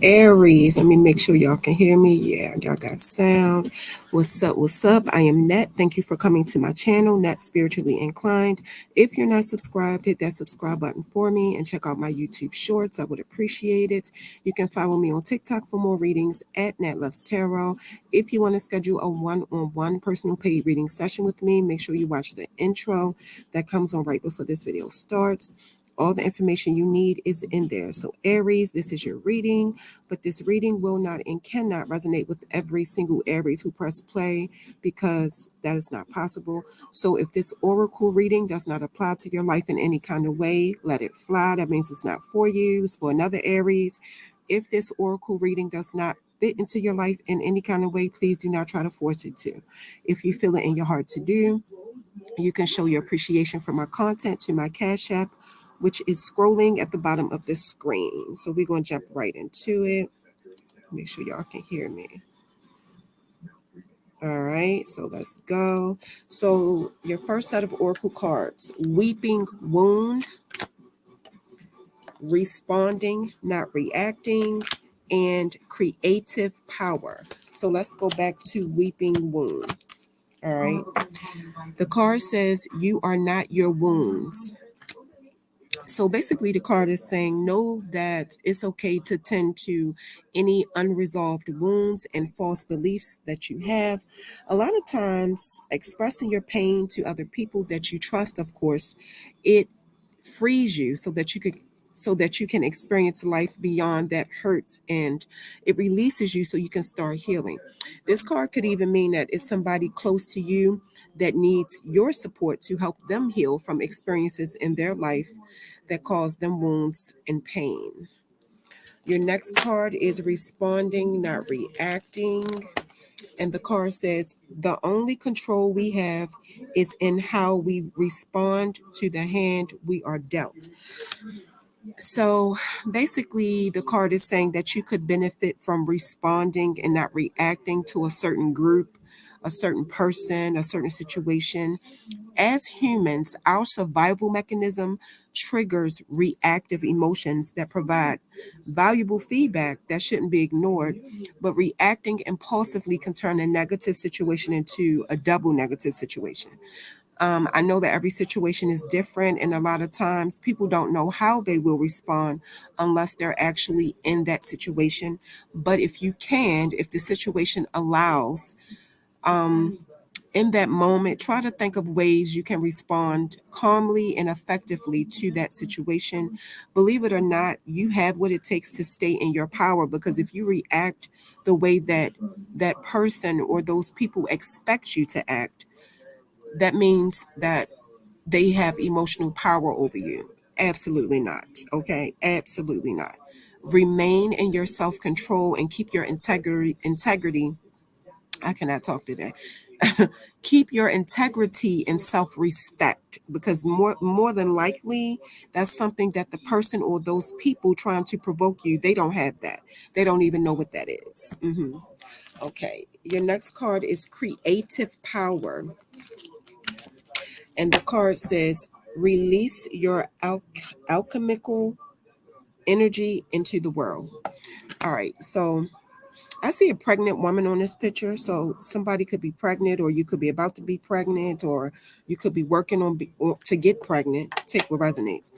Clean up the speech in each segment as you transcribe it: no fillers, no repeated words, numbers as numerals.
Aries, let me make sure y'all can hear me. Yeah, y'all got sound. What's up? What's up? I am Net. Thank you for coming to my channel, Net Spiritually Inclined. If you're not subscribed, hit that subscribe button for me and check out my YouTube shorts. I would appreciate it. You can follow me on TikTok for more readings at Net Loves Tarot. If you want to schedule a one-on-one personal paid reading session with me, make sure you watch the intro that comes on right before this video starts. All the information you need is in there. So Aries, this is your reading, but this reading will not and cannot resonate with every single Aries who press play because that is not possible. So if this oracle reading does not apply to your life in any kind of way, let it fly. That means it's not for you. It's for another Aries. If this oracle reading does not fit into your life in any kind of way, please do not try to force it to. If you feel it in your heart to do, you can show your appreciation for my content to my Cash App, which is scrolling at the bottom of the screen. So we're going to jump right into it. Make sure y'all can hear me. All right, so let's go. So your first set of oracle cards, Weeping Wound, Responding, Not Reacting, and Creative Power. So let's go back to Weeping Wound. All right. The card says, you are not your wounds. So basically, the card is saying, know that it's okay to tend to any unresolved wounds and false beliefs that you have. A lot of times, expressing your pain to other people that you trust, of course, it frees you so that you can experience life beyond that hurt, and it releases you so you can start healing. This card could even mean that it's somebody close to you that needs your support to help them heal from experiences in their life that cause them wounds and pain. Your next card is Responding, Not Reacting. And the card says, the only control we have is in how we respond to the hand we are dealt. So basically, the card is saying that you could benefit from responding and not reacting to a certain group, a certain person, a certain situation. As humans, our survival mechanism triggers reactive emotions that provide valuable feedback that shouldn't be ignored, but reacting impulsively can turn a negative situation into a double negative situation. I know that every situation is different, and a lot of times people don't know how they will respond unless they're actually in that situation. But if the situation allows, in that moment, try to think of ways you can respond calmly and effectively to that situation. Believe it or not, you have what it takes to stay in your power, because if you react the way that that person or those people expect you to act, that means that they have emotional power over you. Absolutely not. Okay? Absolutely not. Remain in your self-control and keep your integrity. I cannot talk today. Keep your integrity and self-respect, because more than likely that's something that the person or those people trying to provoke you, they don't have that. They don't even know what that is. Okay. Your next card is Creative Power. And the card says, release your alchemical energy into the world. All right. So I see a pregnant woman on this picture. So somebody could be pregnant, or you could be about to be pregnant, or you could be working on to get pregnant. Take what resonates.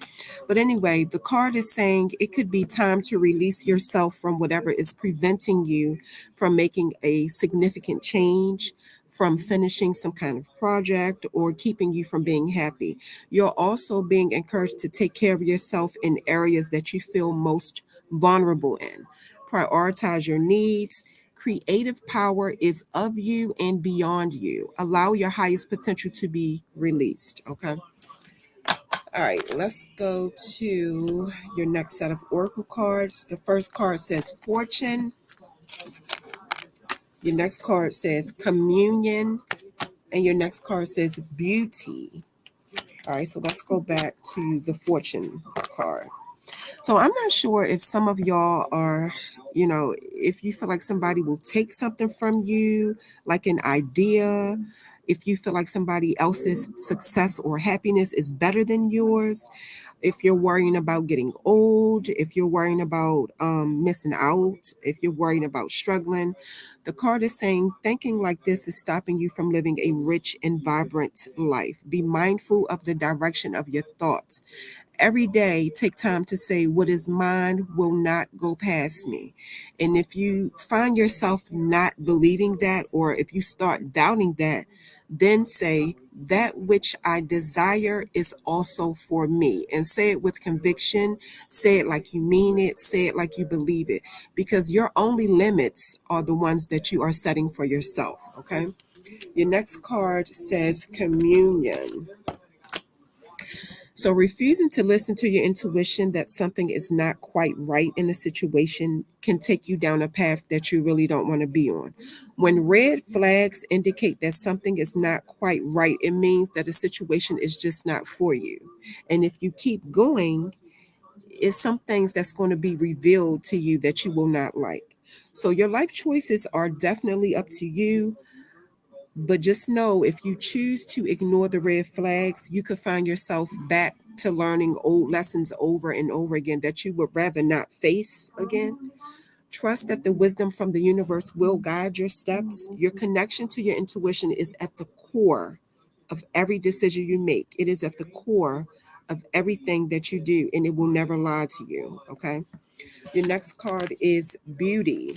But anyway, the card is saying it could be time to release yourself from whatever is preventing you from making a significant change. from finishing some kind of project or keeping you from being happy. You're also being encouraged to take care of yourself in areas that you feel most vulnerable in. Prioritize your needs. Creative power is of you and beyond you. Allow your highest potential to be released. Okay. All right, let's go to your next set of oracle cards. The first card says fortune. Your next card says communion. And your next card says beauty. All right, so let's go back to the fortune card. So I'm not sure if some of y'all are, if you feel like somebody will take something from you, like an idea, if you feel like somebody else's success or happiness is better than yours, if you're worrying about getting old, if you're worrying about missing out, if you're worrying about struggling, the card is saying thinking like this is stopping you from living a rich and vibrant life. Be mindful of the direction of your thoughts. Every day, take time to say, what is mine will not go past me. And if you find yourself not believing that, or if you start doubting that, then say, that which I desire is also for me. And say it with conviction. Say it like you mean it. Say it like you believe it. Because your only limits are the ones that you are setting for yourself. Okay. Your next card says communion. So, refusing to listen to your intuition that something is not quite right in a situation can take you down a path that you really don't want to be on. When red flags indicate that something is not quite right, it means that a situation is just not for you. And if you keep going, it's some things that's going to be revealed to you that you will not like. So, your life choices are definitely up to you. But just know if you choose to ignore the red flags, you could find yourself back to learning old lessons over and over again that you would rather not face again. Trust that the wisdom from the universe will guide your steps. Your connection to your intuition is at the core of every decision you make. It is at the core of everything that you do, and it will never lie to you. Okay. Your next card is beauty.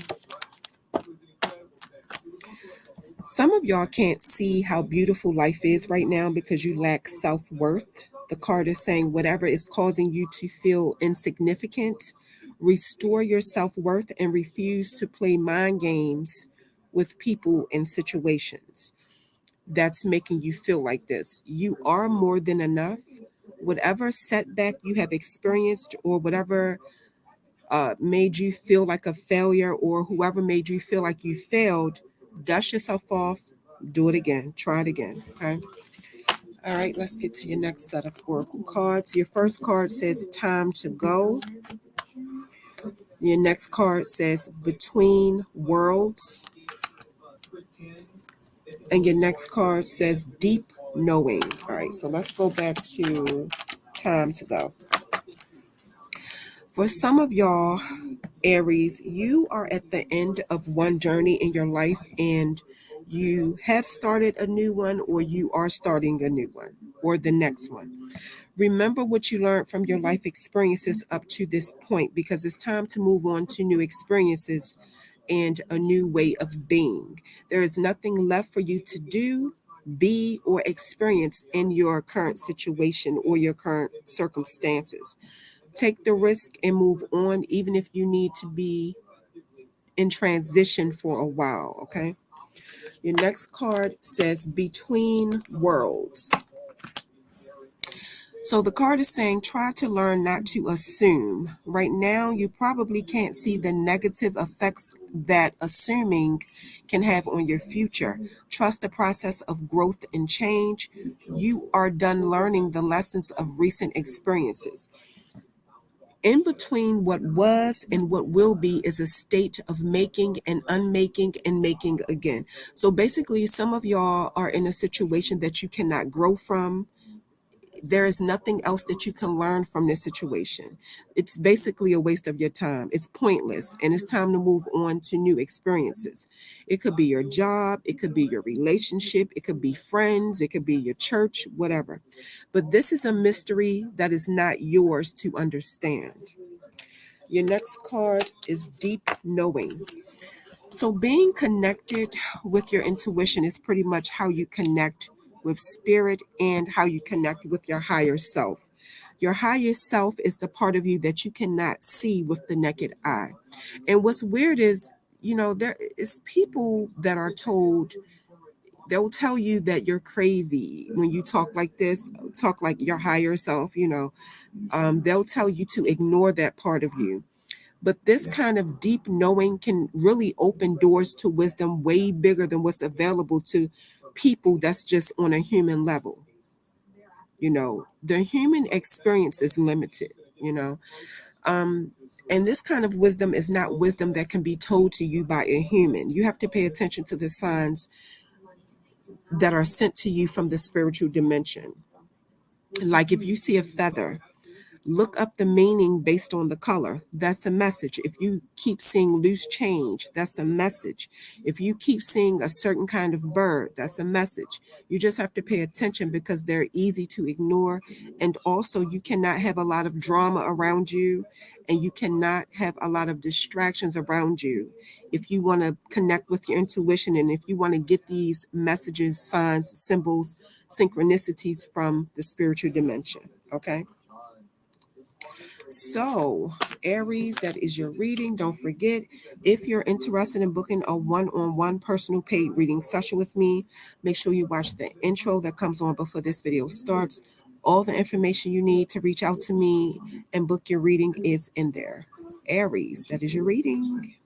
Some of y'all can't see how beautiful life is right now because you lack self worth. The card is saying whatever is causing you to feel insignificant, restore your self worth and refuse to play mind games with people and situations that's making you feel like this. You are more than enough. Whatever setback you have experienced or whatever made you feel like a failure or whoever made you feel like you failed, dust yourself off, do it again, try it again. Okay. All right, let's get to your next set of oracle cards. Your first card says time to go. Your next card says between worlds. And your next card says deep knowing. All right, so let's go back to time to go. For some of y'all, Aries, you are at the end of one journey in your life and you have started a new one or you are starting a new one or the next one. Remember what you learned from your life experiences up to this point because it's time to move on to new experiences and a new way of being. There is nothing left for you to do, be, or experience in your current situation or your current circumstances. Take the risk and move on, even if you need to be in transition for a while, okay? Your next card says between worlds. So the card is saying try to learn not to assume. Right now, you probably can't see the negative effects that assuming can have on your future. Trust the process of growth and change. You are done learning the lessons of recent experiences. In between what was and what will be is a state of making and unmaking and making again. So basically, some of y'all are in a situation that you cannot grow from. There is nothing else that you can learn from this situation. It's basically a waste of your time. It's pointless, and it's time to move on to new experiences. It could be your job, it could be your relationship, it could be friends, it could be your church, whatever. But this is a mystery that is not yours to understand. Your next card is deep knowing. So being connected with your intuition is pretty much how you connect with spirit and how you connect with your higher self. Your higher self is the part of you that you cannot see with the naked eye. And what's weird is, there is people that are told, they'll tell you that you're crazy when you talk like this, talk like your higher self, they'll tell you to ignore that part of you. But this kind of deep knowing can really open doors to wisdom way bigger than what's available to people that's just on a human level. The human experience is limited, you know. Um, and this kind of wisdom is not wisdom that can be told to you by a human. You have to pay attention to the signs that are sent to you from the spiritual dimension. Like if you see a feather, look up the meaning based on the color. That's a message. If you keep seeing loose change, that's a message. If you keep seeing a certain kind of bird, that's a message. You just have to pay attention because they're easy to ignore. And also, you cannot have a lot of drama around you, and you cannot have a lot of distractions around you if you want to connect with your intuition and if you want to get these messages, signs, symbols, synchronicities from the spiritual dimension. Okay. So, Aries, that is your reading. Don't forget, if you're interested in booking a one-on-one personal paid reading session with me, make sure you watch the intro that comes on before this video starts. All the information you need to reach out to me and book your reading is in there. Aries, that is your reading.